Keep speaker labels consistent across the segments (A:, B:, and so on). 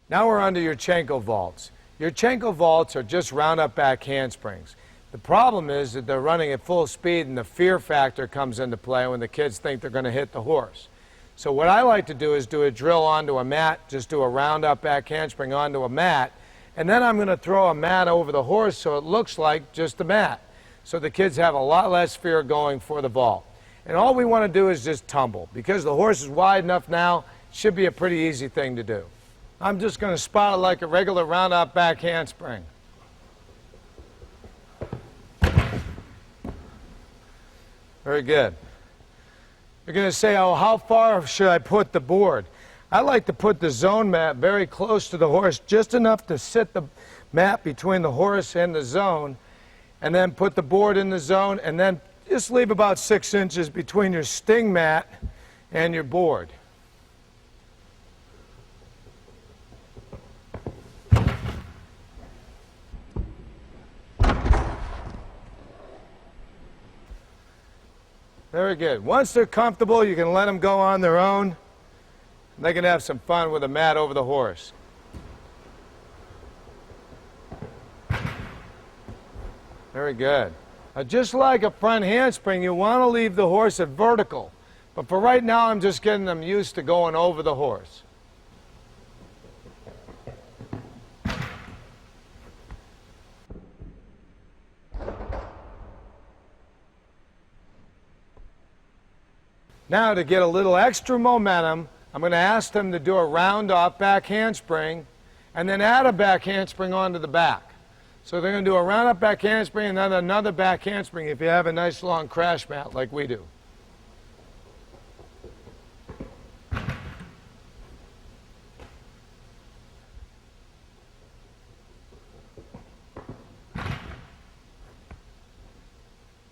A: Now we're on to Yurchenko vaults. Yurchenko vaults are just round-up back handsprings. The problem is that they're running at full speed and the fear factor comes into play when the kids think they're going to hit the horse. So what I like to do is do a drill onto a mat, just do a round-up back handspring onto a mat, and then I'm going to throw a mat over the horse so it looks like just a mat. So the kids have a lot less fear going for the vault. And all we want to do is just tumble. Because the horse is wide enough now, it should be a pretty easy thing to do. I'm just going to spot it like a regular round-up back handspring. Very good. You're going to say, oh, how far should I put the board? I like to put the zone mat very close to the horse, just enough to sit the mat between the horse and the zone, and then put the board in the zone, and then just leave about 6 inches between your sting mat and your board. Very good. Once they're comfortable, you can let them go on their own. They can have some fun with a mat over the horse. Very good. Now, just like a front handspring, you want to leave the horse at vertical. But for right now, I'm just getting them used to going over the horse. Now, to get a little extra momentum, I'm going to ask them to do a round-off back handspring and then add a back handspring onto the back. So they're going to do a round-up back handspring and then another back handspring if you have a nice long crash mat like we do.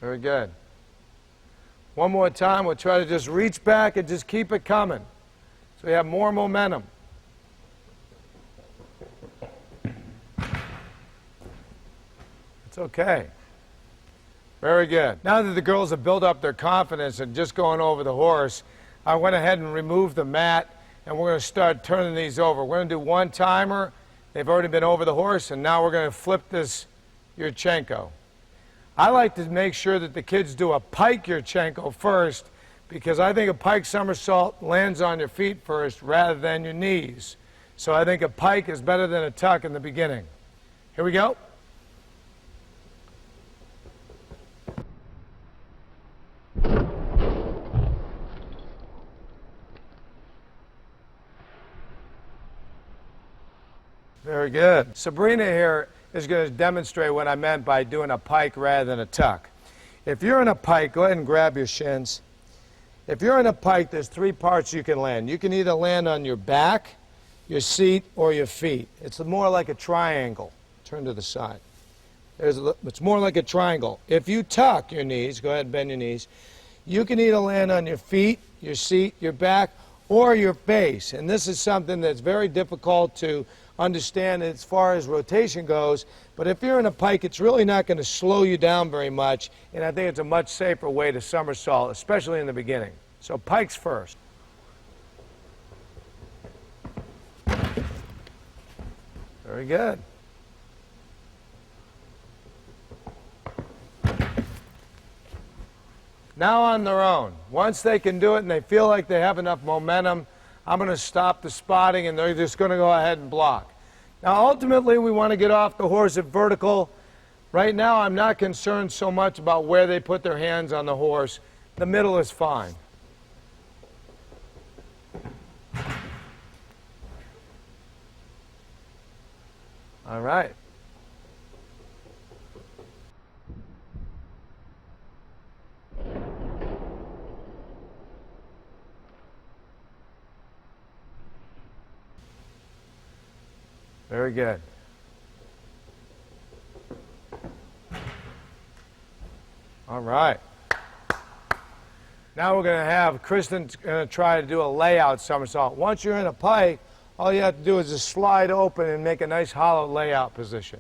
A: Very good. One more time, we'll try to just reach back and just keep it coming so you have more momentum. It's okay. Very good. Now that the girls have built up their confidence in just going over the horse, I went ahead and removed the mat, and we're going to start turning these over. We're going to do one timer. They've already been over the horse, and now we're going to flip this Yurchenko. I like to make sure that the kids do a pike Yurchenko first, because I think a pike somersault lands on your feet first rather than your knees. So I think a pike is better than a tuck in the beginning. Here we go. Very good. Sabrina here is going to demonstrate what I meant by doing a pike rather than a tuck. If you're in a pike, go ahead and grab your shins. If you're in a pike, there's 3 parts you can land. You can either land on your back, your seat, or your feet. It's more like a triangle. Turn to the side. It's more like a triangle. If you tuck your knees, go ahead and bend your knees, you can either land on your feet, your seat, your back, or your face. And this is something that's very difficult to understand as far as rotation goes, but if you're in a pike, it's really not going to slow you down very much, and I think it's a much safer way to somersault, especially in the beginning. So pikes first. Very good. Now on their own. Once they can do it and they feel like they have enough momentum, I'm going to stop the spotting and they're just going to go ahead and block. Now ultimately we want to get off the horse at vertical. Right now I'm not concerned so much about where they put their hands on the horse. The middle is fine. All right. Very good. All right. Now we're going to have Kristen's going to try to do a layout somersault. Once you're in a pike, all you have to do is just slide open and make a nice hollow layout position.